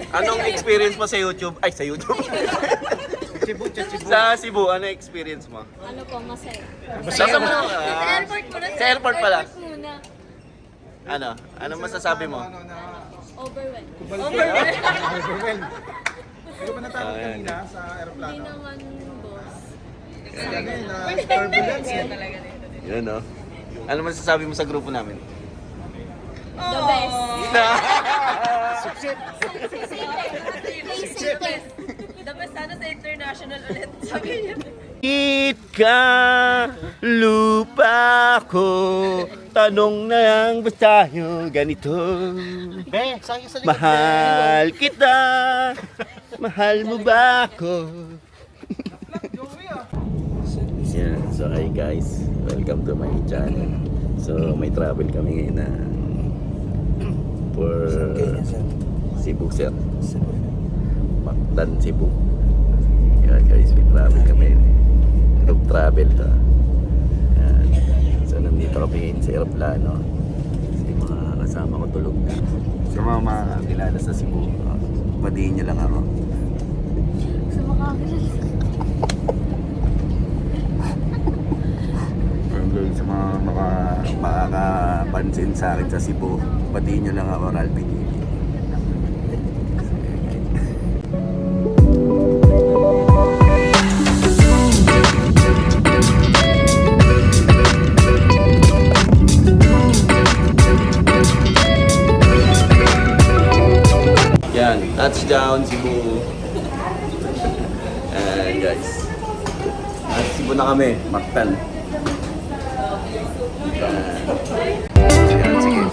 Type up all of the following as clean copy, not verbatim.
Anong experience mo sa YouTube? Ay, sa YouTube. Sa Cebu, ano experience mo? Ano po, masaya. Sa mo? Sa airport muna. Sa airport pala. Airport muna. Ano? Ano masasabi mo? Overwhelmed. Overwhelmed. Hindi ba natakot Ayan. kanina sa Hindi aeroplano? naman, boss. Sabi na turbulence eh. Yun, no? Ano masasabi mo sa grupo namin? The best. Sip-sip. Dapat sana sa international ulit. Sabi niya. Ka lupa ko, tanong na lang ba tayo ganito? Be, sayang sa likod. Mahal kita, mahal mo ba ako? Yeah, so hi guys, welcome to my channel. So may travel kami ngayon na for Cebu sir. Mactan Cebu. Yeah guys, may travel kami. Group travel to. Yan. So nandito kami ngayon sa aeroplano. Kasi mga kasama ko tulog na. Sa mga kilala sa Cebu, padiin nyo lang ako. Sa makakilala. Hanggang sa mga makakapansin sa akin sa Cebu, padiin nyo lang ako, Ralph. Yan, touchdown Cebu. And guys, at Cebu na kami, Mactan. Yan, sige.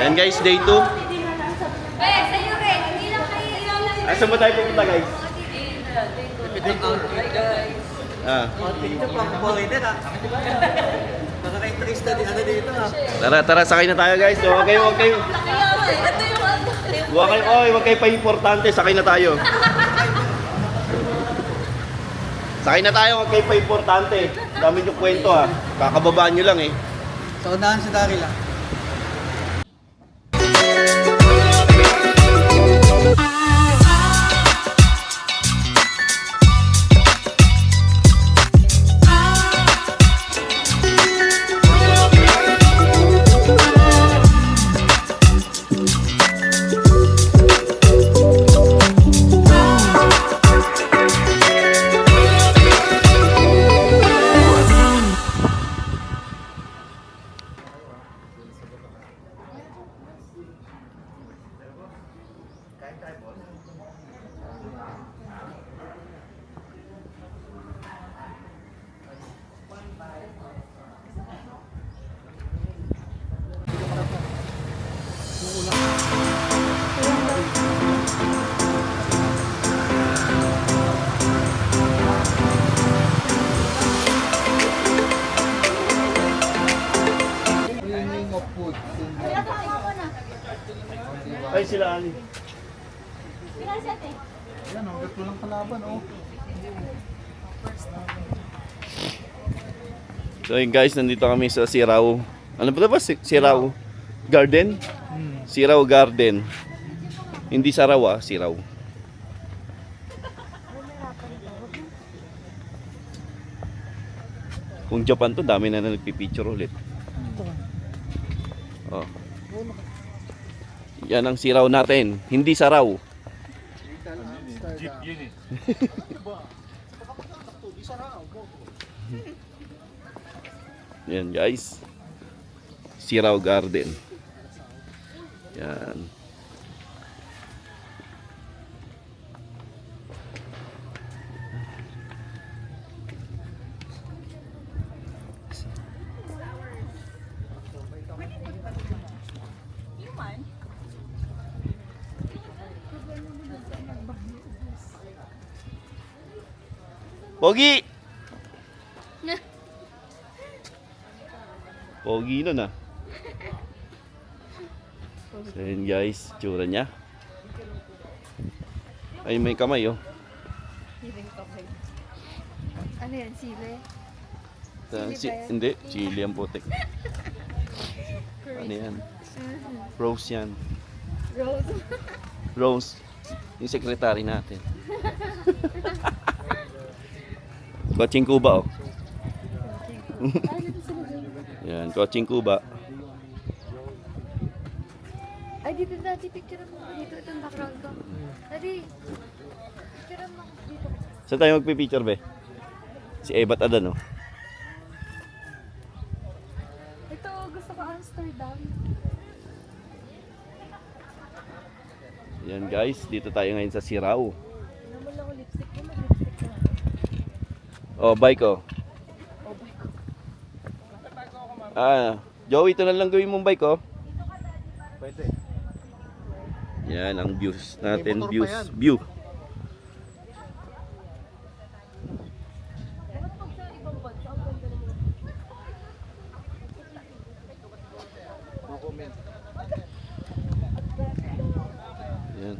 And guys, day 2. Asa ba tayo pupunta guys? Ah. Nakaka-interest na dito ah. Tara, sakay na tayo guys. So, wag kayo. Wag kayo pa importante, sakay na tayo. Sakay na tayo, wag kayo pa importante. Dami yung kwento ha. Kakababaan nyo lang eh. Sa unahan si Daryl ah. Ay, sila Ali. Yan oh, ito lang kalaban oh. So yun guys, nandito kami sa Sirao. Ano ba Sirao Garden? Sirao Garden. Hindi Sarawa, Sirao. Kung Japan to, dami na nagpipicture ulit. Oh. Yan ang siraw natin, hindi saraw. Yan guys. Siraw Garden. Yan. Pogi! Pogi nun ah. So yun guys, tsura niya. Ay may kamay oh. Ano yan, sile? Hindi, chili ang putik. Ano yan? Rose yan. Rose. Rose, yung sekretary natin. Coaching Cuba oh. Yan, Coaching Cuba. Ay, dito dati picture mo. Dito itong background ko. Dati, picture mo dito. Saan tayo magpipicture be? Si Ebat Adan oh. Ito, gusto ko Amsterdam. Yan guys, dito tayo ngayon sa Sirao. Ano mo lang lipstick mo, mag-lipstick na. Oh, bike oh. Oh, bye ko. Joey, ito na lang gawin mong bike oh. Pwede. Yan ang views natin, May motor pa views, yan. view. Ewan pag sa ibang bansa, ang ganda naman. Comment. Yan.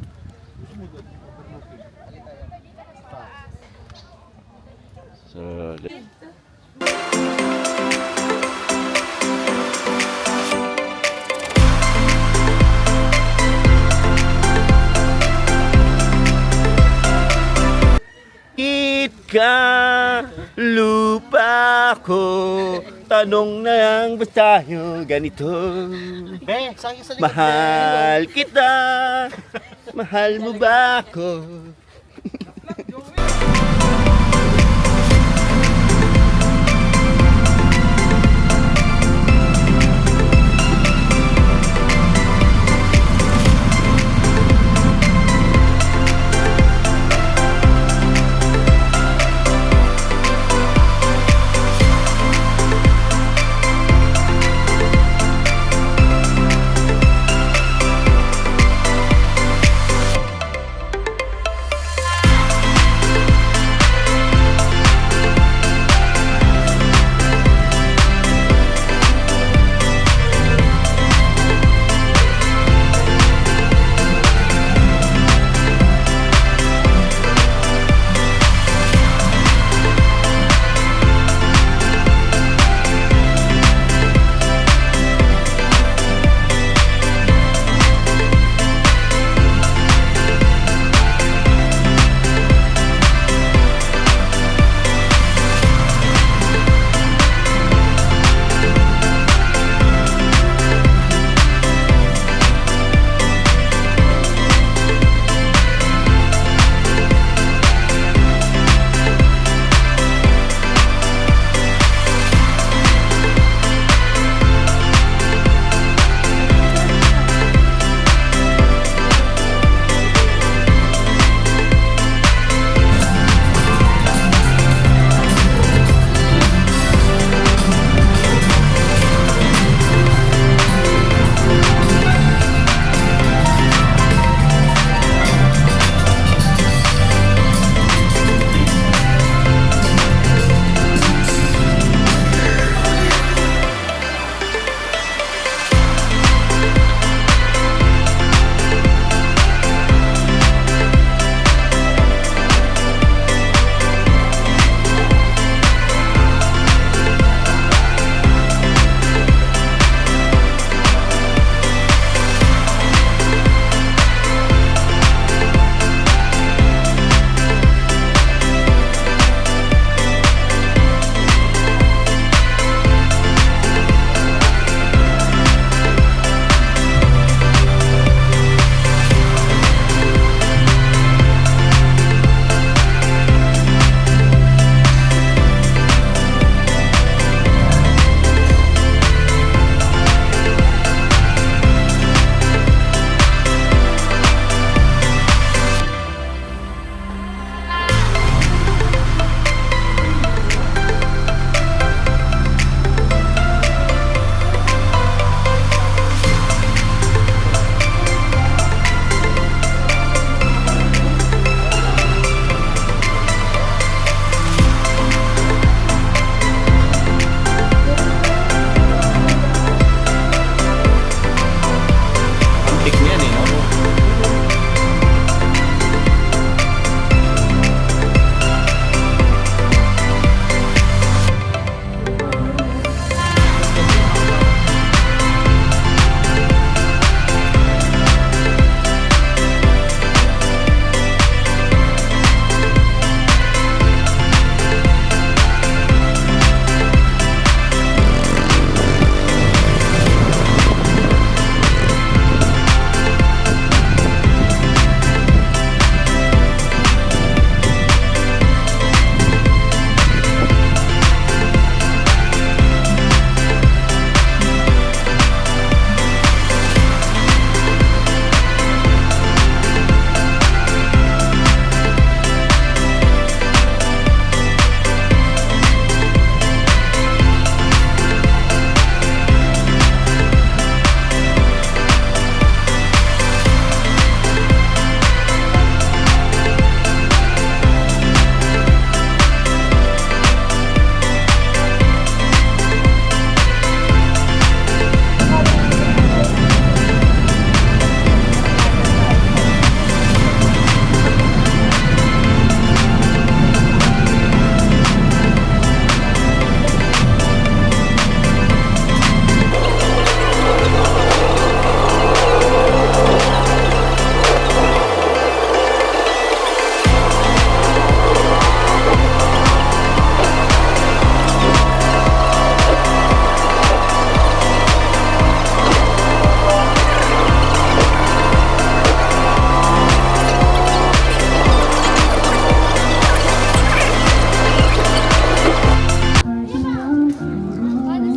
So, ka lupa ko, tanong na lang ba tayo ganito? Be, sayang sa likod. Mahal kita, mahal mo ba ako?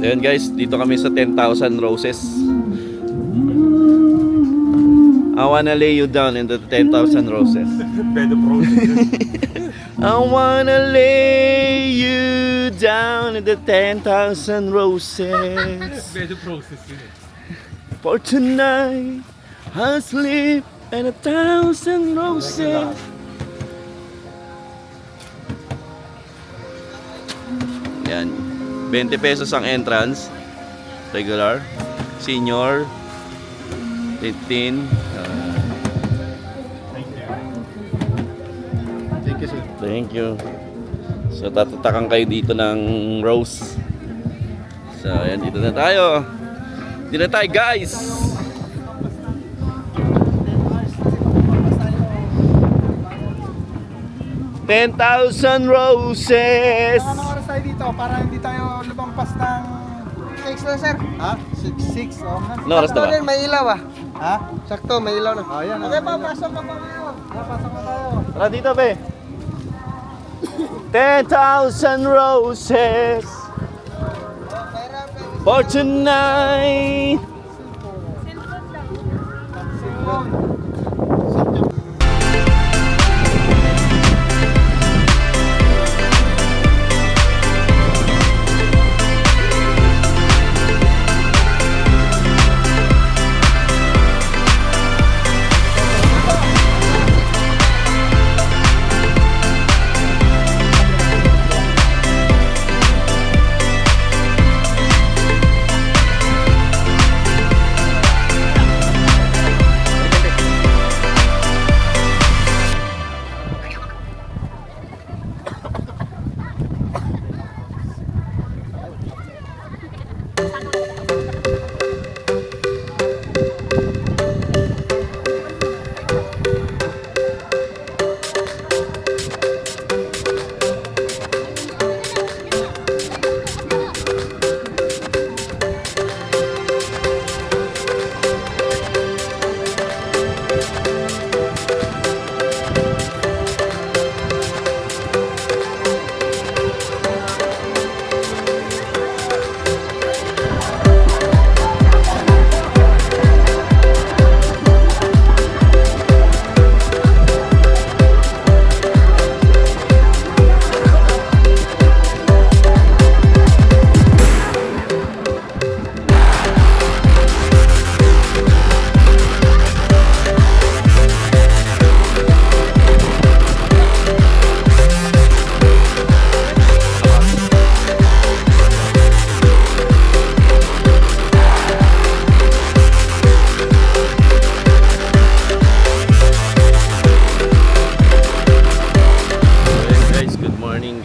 So yun guys, dito kami sa 10,000 Roses. I wanna lay you down in the 10,000 roses. Bed of roses. I wanna lay you down in the 10,000 roses. Bed of roses yun eh. For tonight, I'll sleep in 1,000 roses. Yan. 20 pesos ang entrance. Regular. Senior. 15. Thank you, sir. Thank you. So tatatakan kayo dito ng rose. So ayan, dito na tayo. Dito na tayo guys. $10,000 roses. Anong oras tayo dito para hindi tayo lumampas ng 6 na, sir? Ha? 6? Oo nga. Ano oras na ba? May ilaw ah. Ha? Sakto, may ilaw na. Oh, yan. Okay pa, pasok pa kayo. Pasok na tayo. Tara dito, be. 10,000 roses for tonight.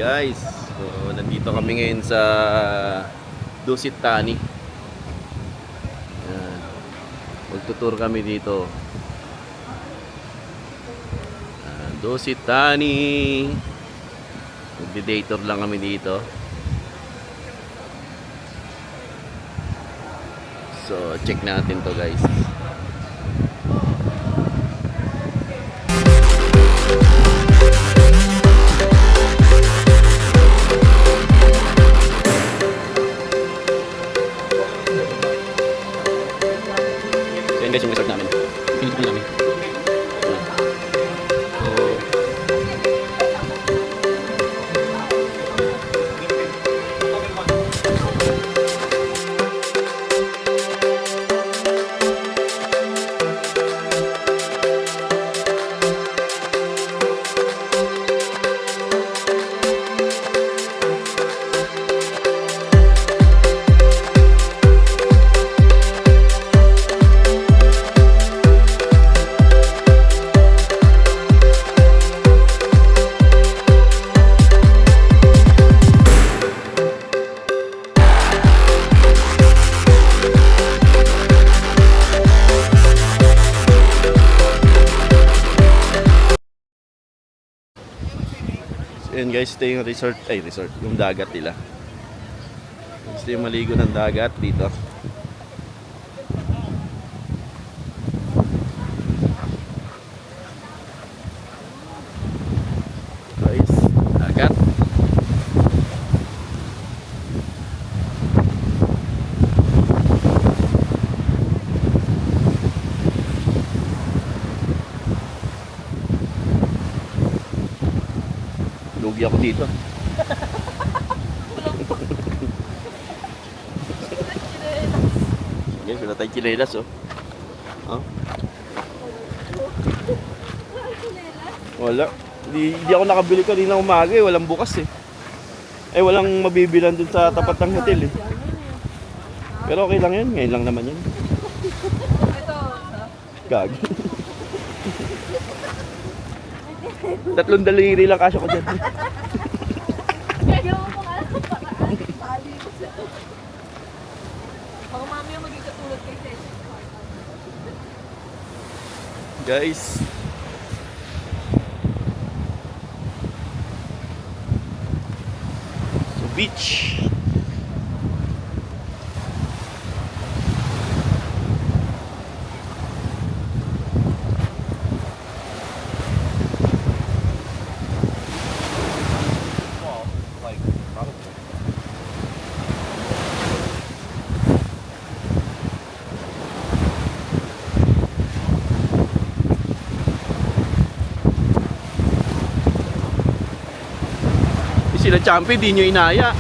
Guys, so nandito kami ngayon sa Dusit Thani. Magtutour kami dito. Dusit Thani. Magdi-day tour lang kami dito. So check natin to guys. Guys, yung resort namin. Pinito namin. Ayan guys, ito yung resort, yung dagat nila. Gusto yung maligo ng dagat dito. Guys, dagat. Hindi ako dito. Guys, wala tayong chinelas, oh. Oh. Wala. Hindi ako nakabili kanina umaga eh. Walang bukas eh. Walang mabibilan dun sa tapat ng hotel eh. Pero okay lang yan. Ngayon lang naman yan. Ito. Gagi. 3 daliri lang kasya ko dyan. Kaya mo nga lang paraan. Pali ko siya. Mga mami yung maging katulad kay Ted. Guys. So beach. Sila champion, di nyo inaya.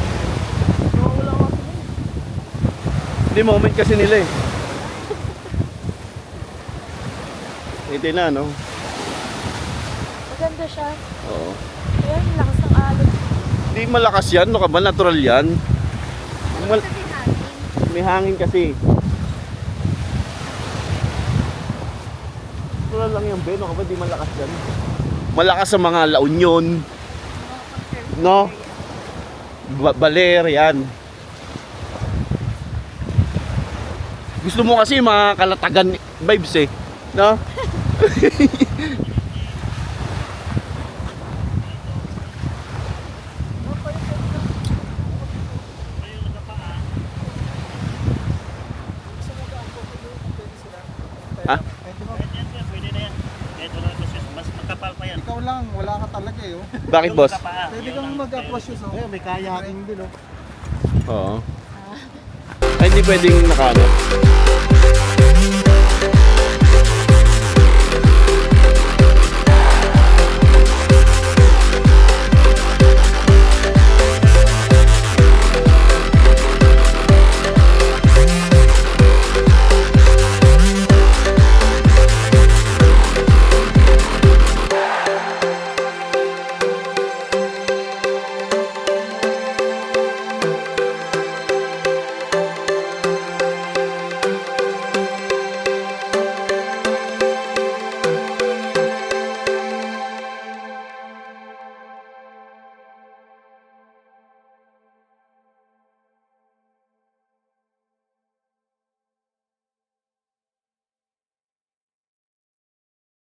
Hindi moment kasi nila eh. Ito na, no? Maganda siya. Oo. Ayan, lakas ng alon. Hindi malakas yan, no ka ba? Natural yan. Mal- Kasi hangin. May hangin kasi. Natural lang yan, Ben. No ka ba? Di malakas yan. Malakas sa mga La Union. No? Baler, yan. Gusto mo kasi mga kalatagan vibes eh. No? Ha? Ikaw lang, wala ka talaga eh. Oh. Bakit, boss? Pwede kang mag-approach yun. Oh. May kayaking din oh. Oo. Ay, hindi pwedeng nakano.